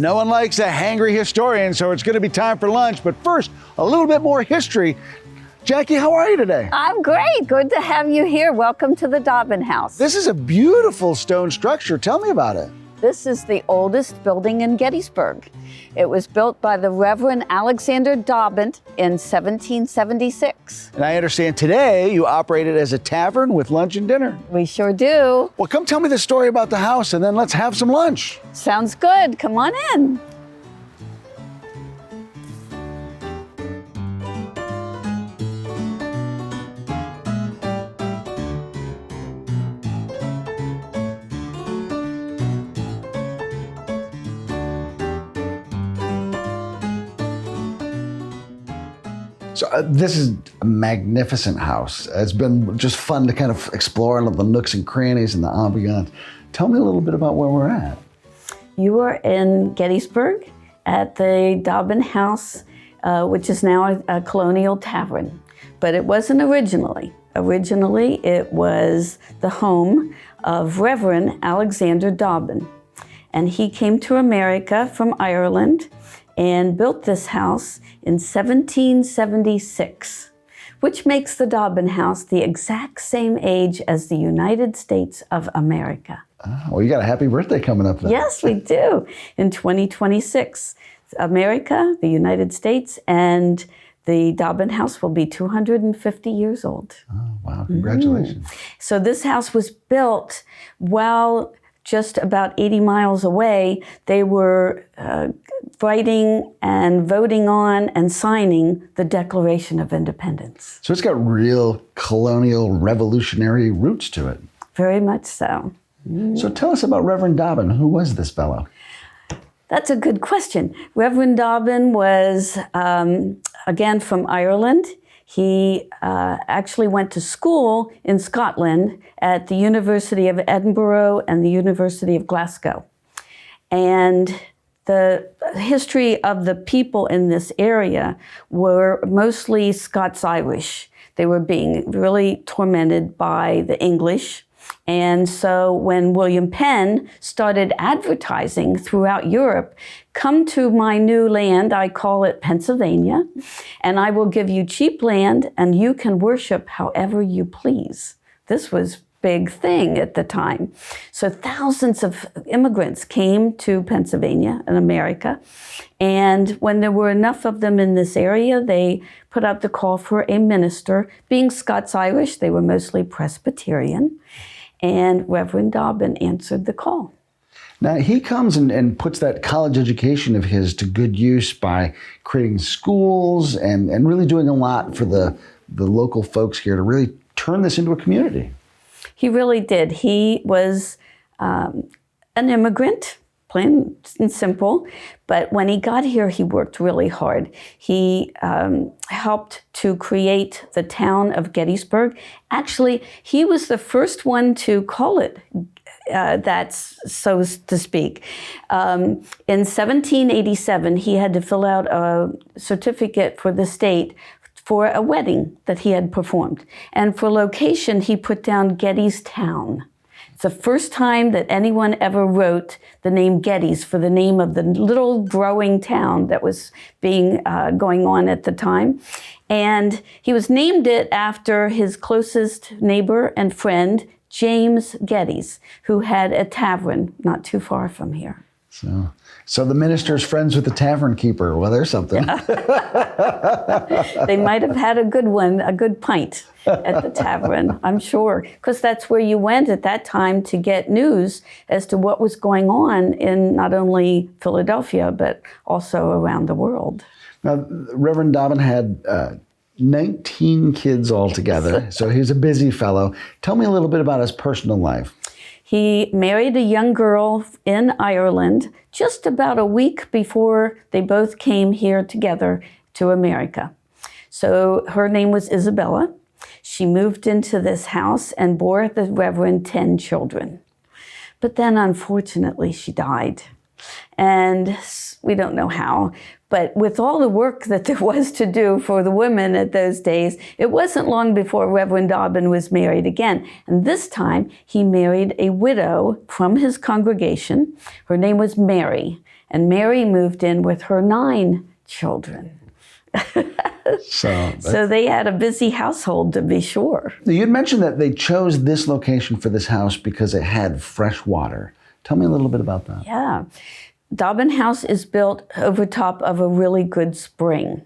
No one likes a hangry historian, so it's going to be time for lunch. But first, a little bit more history. Jackie, how are you today? I'm great. Good to have you here. Welcome to the Dobbin House. This is a beautiful stone structure. Tell me about it. This is the oldest building in Gettysburg. It was built by the Reverend Alexander Dobbin in 1776. And I understand today you operate it as a tavern with lunch and dinner. We sure do. Well, come tell me the story about the house and then let's have some lunch. Sounds good. Come on in. So this is a magnificent house. It's been just fun to kind of explore all of the nooks and crannies and the ambiance. Tell me a little bit about where we're at. You are in Gettysburg at the Dobbin House, which is now a colonial tavern. But it wasn't originally. Originally, it was the home of Reverend Alexander Dobbin. And he came to America from Ireland and built this house in 1776, which makes the Dobbin House the exact same age as the United States of America. Oh, well, you got a happy birthday coming up then. Yes, we do. In 2026, America, the United States, and the Dobbin House will be 250 years old. Oh, wow, congratulations. So this house was built while just about 80 miles away, they were writing and voting on and signing the Declaration of Independence. So it's got real colonial revolutionary roots to it. Very much so. So tell us about Reverend Dobbin. Who was this fellow? That's a good question. Reverend Dobbin was, again, from Ireland. He actually went to school in Scotland at the University of Edinburgh and the University of Glasgow. And the history of the people in this area were mostly Scots-Irish. They were being really tormented by the English. And so when William Penn started advertising throughout Europe, come to my new land, I call it Pennsylvania, and I will give you cheap land and you can worship however you please. This was a big thing at the time. So thousands of immigrants came to Pennsylvania in America. And when there were enough of them in this area, they put out the call for a minister. Being Scots-Irish, they were mostly Presbyterian. And Reverend Dobbin answered the call. Now, he comes and puts that college education of his to good use by creating schools and really doing a lot for the local folks here to really turn this into a community. He really did. He was an immigrant, plain and simple, but when he got here, he worked really hard. He helped to create the town of Gettysburg. Actually, he was the first one to call it that, so to speak. In 1787, he had to fill out a certificate for the state for a wedding that he had performed. And for location, he put down Gettys Town. It's the first time that anyone ever wrote the name Gettys for the name of the little growing town that was being going on at the time. And he was named it after his closest neighbor and friend, James Gettys, who had a tavern not too far from here. So the minister's friends with the tavern keeper. Well, there's something. They might have had a good one, a good pint at the tavern, I'm sure, because that's where you went at that time to get news as to what was going on in not only Philadelphia, but also around the world. Now, Reverend Dobbin had 19 kids altogether, so he's a busy fellow. Tell me a little bit about his personal life. He married a young girl in Ireland just about a week before they both came here together to America. So her name was Isabella. She moved into this house and bore the Reverend 10 children. But then, unfortunately, she died. And we don't know how. But with all the work that there was to do for the women at those days, it wasn't long before Reverend Dobbin was married again. And this time, he married a widow from his congregation. Her name was Mary. and Mary moved in with her 9 children. So they had a busy household, to be sure. You'd mentioned that they chose this location for this house because it had fresh water. Tell me a little bit about that. Yeah. Dobbin House is built over top of a really good spring.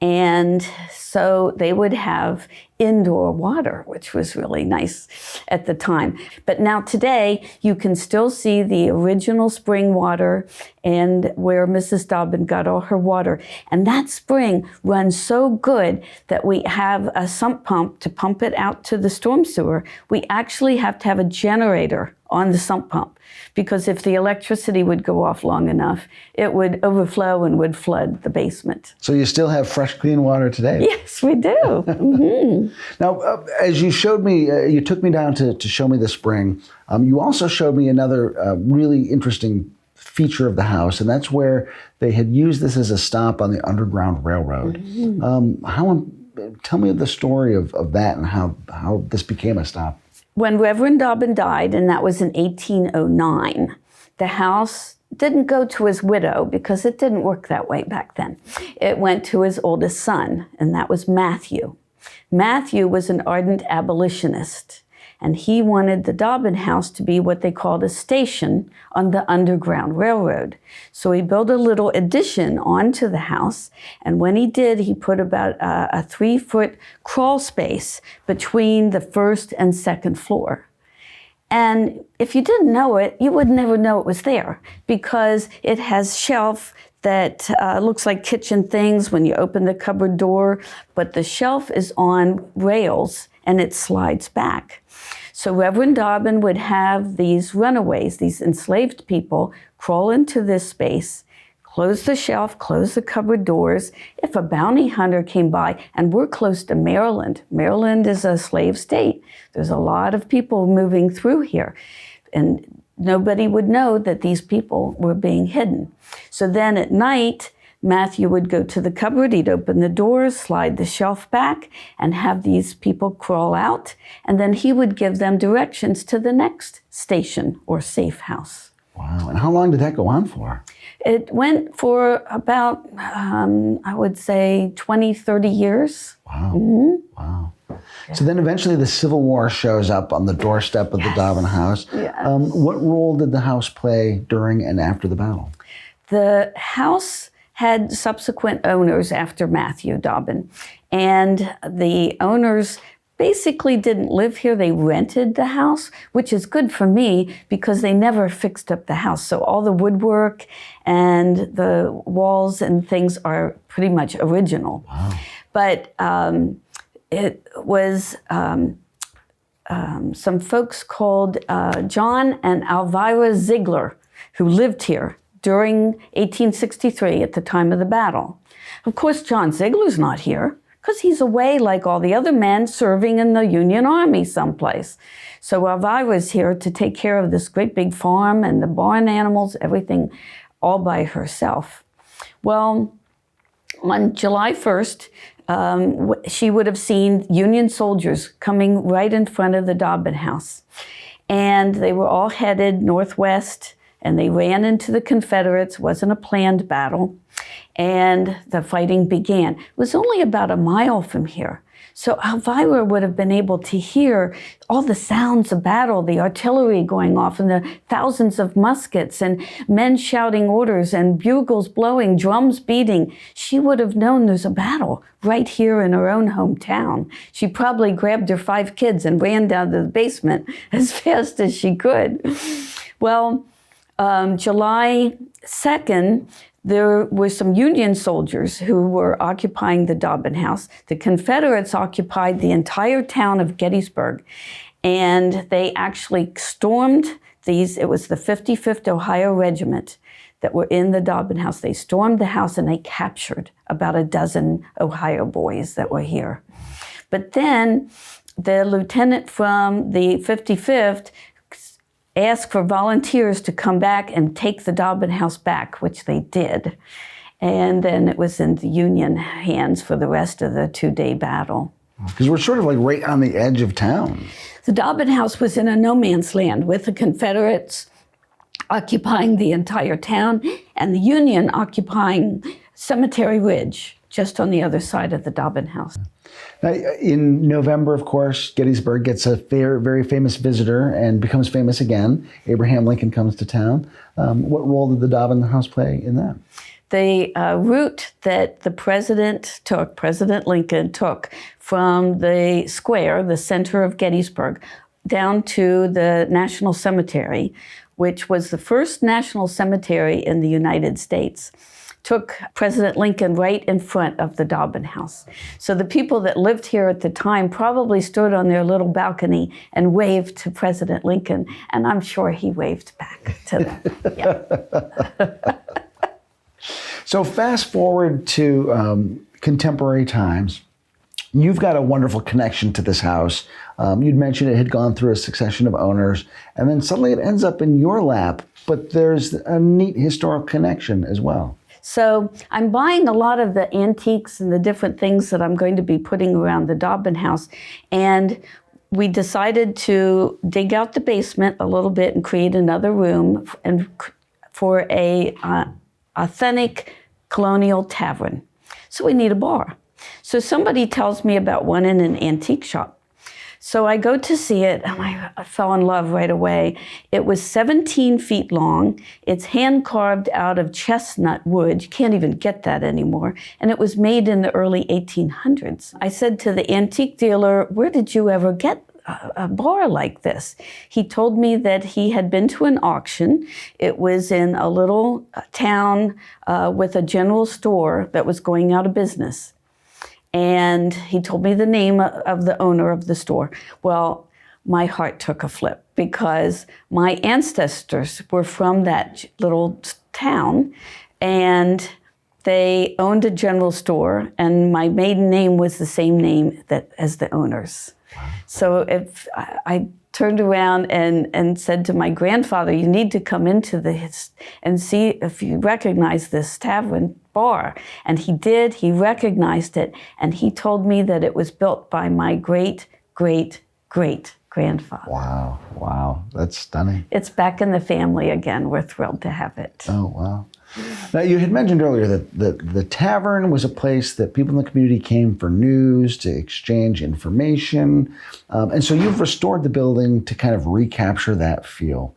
And so they would have indoor water, which was really nice at the time. But now today, you can still see the original spring water and where Mrs. Dobbin got all her water. And that spring runs so good that we have a sump pump to pump it out to the storm sewer. We actually have to have a generator on the sump pump, because if the electricity would go off long enough, it would overflow and would flood the basement. So you still have fresh, clean water today? Yes, we do. Mm-hmm. Now, as you showed me, you took me down to show me the spring. You also showed me another really interesting feature of the house, and that's where they had used this as a stop on the Underground Railroad. Mm-hmm. Tell me the story of that and how this became a stop. When Reverend Dobbin died, and that was in 1809, the house didn't go to his widow because it didn't work that way back then. It went to his oldest son, and that was Matthew. Matthew was an ardent abolitionist, and he wanted the Dobbin House to be what they called a station on the Underground Railroad. So he built a little addition onto the house, and when he did, he put about a 3-foot crawl space between the first and second floor. And if you didn't know it, you would never know it was there, because it has shelf that looks like kitchen things when you open the cupboard door, but the shelf is on rails and it slides back. So Reverend Dobbin would have these runaways, these enslaved people, crawl into this space, close the shelf, close the cupboard doors. If a bounty hunter came by, and we're close to Maryland. Maryland is a slave state. There's a lot of people moving through here. And nobody would know that these people were being hidden. So then at night, Matthew would go to the cupboard, he'd open the doors, slide the shelf back, and have these people crawl out. And then he would give them directions to the next station or safe house. Wow. And how long did that go on for? It went for about, I would say, 20, 30 years. Wow. Mm-hmm. Wow. So then eventually the Civil War shows up on the doorstep of the Dobbin House. Yes. What role did the house play during and after the battle? The house had subsequent owners after Matthew Dobbin, and the owners basically didn't live here. They rented the house, which is good for me because they never fixed up the house. So all the woodwork and the walls and things are pretty much original. Wow. But it was some folks called John and Elvira Ziegler who lived here during 1863 at the time of the battle. Of course, John Ziegler's not here because he's away like all the other men serving in the Union Army someplace. So Elvira's here to take care of this great big farm and the barn animals, everything all by herself. Well, on July 1st, she would have seen Union soldiers coming right in front of the Dobbin House. And they were all headed northwest, and they ran into the Confederates. It wasn't a planned battle. And the fighting began. It was only about a mile from here. So Elvira would have been able to hear all the sounds of battle, the artillery going off, and the thousands of muskets, and men shouting orders, and bugles blowing, drums beating. She would have known there's a battle right here in her own hometown. She probably grabbed her 5 kids and ran down to the basement as fast as she could. Well, July 2nd, there were some Union soldiers who were occupying the Dobbin House. The Confederates occupied the entire town of Gettysburg, and they actually stormed these. It was the 55th Ohio Regiment that were in the Dobbin House. They stormed the house and they captured about a dozen Ohio boys that were here. But then the lieutenant from the 55th asked for volunteers to come back and take the Dobbin House back, which they did. And then it was in the Union hands for the rest of the 2-day battle. Because we're sort of like right on the edge of town. The Dobbin House was in a no man's land with the Confederates occupying the entire town, and the Union occupying Cemetery Ridge, just on the other side of the Dobbin House. Now, in November, of course, Gettysburg gets a very famous visitor and becomes famous again. Abraham Lincoln comes to town. What role did the Dobbin House play in that? The route that President Lincoln took from the square, the center of Gettysburg, down to the National Cemetery, which was the first national cemetery in the United States, took President Lincoln right in front of the Dobbin House. So the people that lived here at the time probably stood on their little balcony and waved to President Lincoln, and I'm sure he waved back to them. Yeah. So fast forward to contemporary times. You've got a wonderful connection to this house. You'd mentioned it had gone through a succession of owners, and then suddenly it ends up in your lap, but there's a neat historical connection as well. So I'm buying a lot of the antiques and the different things that I'm going to be putting around the Dobbin House. And we decided to dig out the basement a little bit and create another room for a authentic colonial tavern. So we need a bar. So somebody tells me about one in an antique shop. So I go to see it, and I fell in love right away. It was 17 feet long. It's hand carved out of chestnut wood. You can't even get that anymore. And it was made in the early 1800s. I said to the antique dealer, "Where did you ever get a bar like this?" He told me that he had been to an auction. It was in a little town with a general store that was going out of business. And he told me the name of the owner of the store. Well, my heart took a flip because my ancestors were from that little town, and they owned a general store, and my maiden name was the same name as the owners. So if I turned around and said to my grandfather, "You need to come into this and see if you recognize this tavern bar." And he did, he recognized it, and he told me that it was built by my great-great-great-grandfather. Wow, that's stunning. It's back in the family again. We're thrilled to have it. Oh, wow. Now, you had mentioned earlier that the tavern was a place that people in the community came for news, to exchange information. And so you've restored the building to kind of recapture that feel.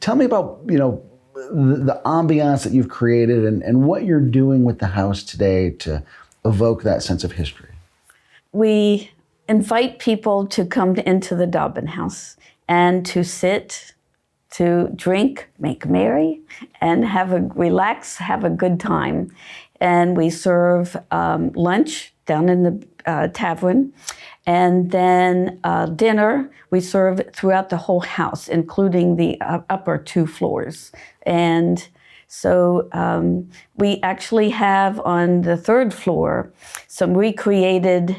Tell me about, the ambiance that you've created and what you're doing with the house today to evoke that sense of history. We invite people to come into the Dobbin House and to sit, to drink, make merry, and relax, have a good time. And we serve lunch down in the tavern. And then dinner, we serve throughout the whole house, including the upper 2 floors. And so we actually have on the 3rd floor some recreated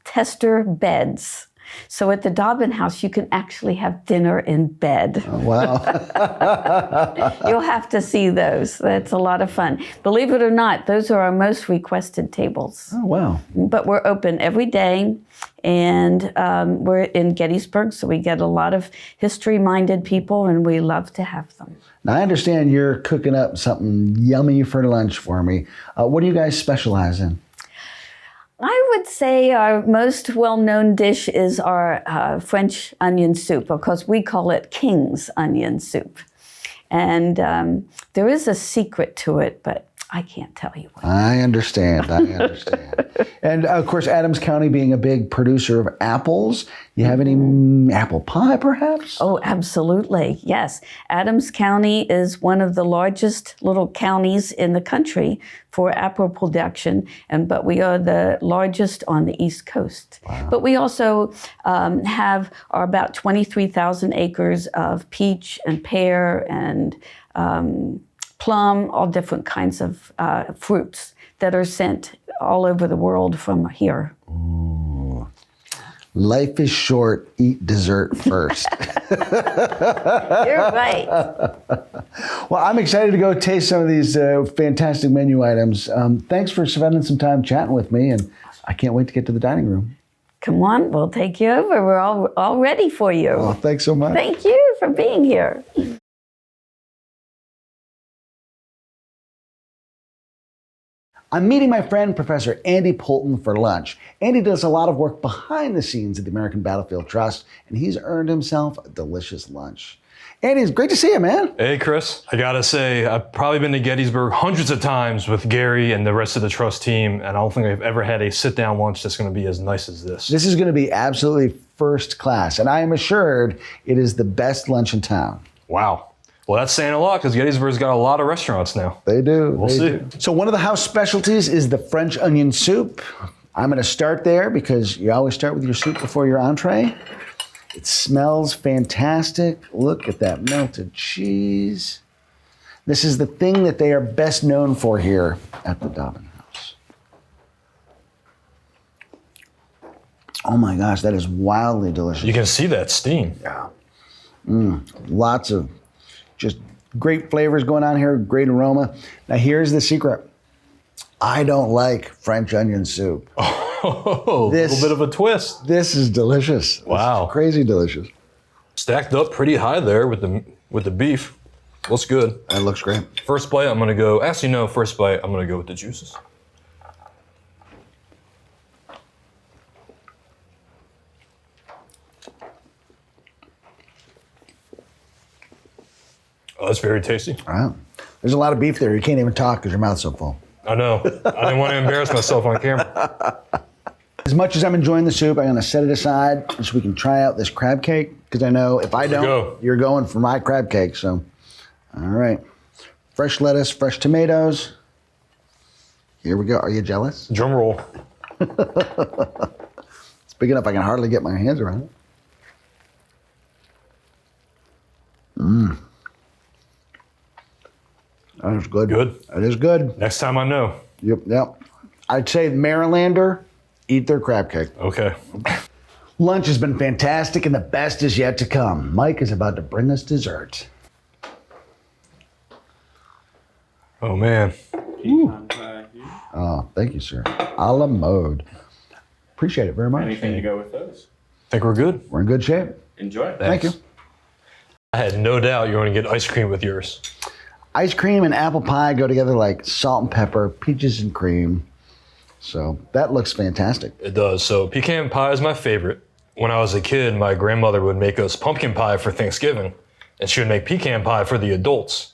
tester beds. So at the Dobbin House, you can actually have dinner in bed. Oh, wow. You'll have to see those. That's a lot of fun. Believe it or not, those are our most requested tables. Oh, wow. But we're open every day, and we're in Gettysburg, so we get a lot of history-minded people, and we love to have them. Now, I understand you're cooking up something yummy for lunch for me. What do you guys specialize in? I would say our most well-known dish is our French onion soup, because we call it King's onion soup. And there is a secret to it, but I can't tell you what. I understand. And of course, Adams County being a big producer of apples, you have any apple pie perhaps? Oh, absolutely. Yes. Adams County is one of the largest little counties in the country for apple production, but we are the largest on the East Coast. Wow. But we also have about 23,000 acres of peach and pear and plum, all different kinds of fruits that are sent all over the world from here. Ooh. Life is short, eat dessert first. You're right. Well, I'm excited to go taste some of these fantastic menu items. Thanks for spending some time chatting with me, and I can't wait to get to the dining room. Come on, we'll take you over. We're all ready for you. Oh, thanks so much. Thank you for being here. I'm meeting my friend, Professor Andy Poulton, for lunch. Andy does a lot of work behind the scenes at the American Battlefield Trust, and he's earned himself a delicious lunch. Andy, it's great to see you, man. Hey, Chris. I gotta say, I've probably been to Gettysburg hundreds of times with Gary and the rest of the Trust team, and I don't think I've ever had a sit-down lunch that's gonna be as nice as this. This is going to be absolutely first class, and I am assured it is the best lunch in town. Wow. Well, that's saying a lot because Gettysburg's got a lot of restaurants now. They do. We'll see. So one of the house specialties is the French onion soup. I'm going to start there because you always start with your soup before your entree. It smells fantastic. Look at that melted cheese. This is the thing that they are best known for here at the Dobbin House. Oh my gosh, that is wildly delicious. You can see that steam. Yeah. Lots of just great flavors going on here, great aroma. Now here's the secret. I don't like French onion soup. Oh, a little bit of a twist. This is delicious. Wow. This is crazy delicious. Stacked up pretty high there with the beef. Looks good. That looks great. First bite, I'm gonna go, actually no, first bite, I'm gonna go with the juices. Oh, that's very tasty. Wow. There's a lot of beef there. You can't even talk because your mouth's so full. I know. I didn't want to embarrass myself on camera. As much as I'm enjoying the soup, I'm going to set it aside so we can try out this crab cake because I know if I don't, you're going for my crab cake. So, all right. Fresh lettuce, fresh tomatoes. Here we go. Are you jealous? Drum roll. It's big enough I can hardly get my hands around it. That is good. Good? That is good. Next time I know. Yep. I'd say Marylander, eat their crab cake. Okay. Lunch has been fantastic and the best is yet to come. Mike is about to bring us dessert. Oh, man. Oh, thank you, sir. A la mode. Appreciate it very much. Anything to go with those? Think we're good? We're in good shape. Enjoy. Thank you. I had no doubt you were going to get ice cream with yours. Ice cream and apple pie go together like salt and pepper, peaches and cream. So that looks fantastic. It does. So pecan pie is my favorite. When I was a kid, my grandmother would make us pumpkin pie for Thanksgiving, and she would make pecan pie for the adults.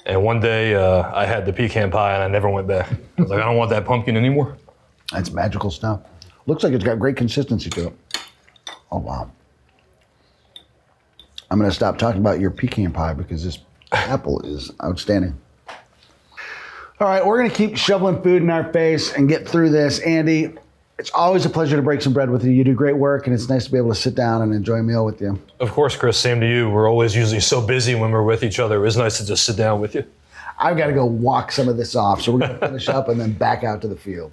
And one day I had the pecan pie and I never went back. I was like, I don't want that pumpkin anymore. That's magical stuff. Looks like it's got great consistency to it. Oh, wow. I'm going to stop talking about your pecan pie because this apple is outstanding. All right, we're going to keep shoveling food in our face and get through this. Andy, it's always a pleasure to break some bread with you. You do great work, and it's nice to be able to sit down and enjoy a meal with you. Of course, Chris, same to you. We're always usually so busy when we're with each other. It was nice to just sit down with you. I've got to go walk some of this off, so we're going to finish up and then back out to the field.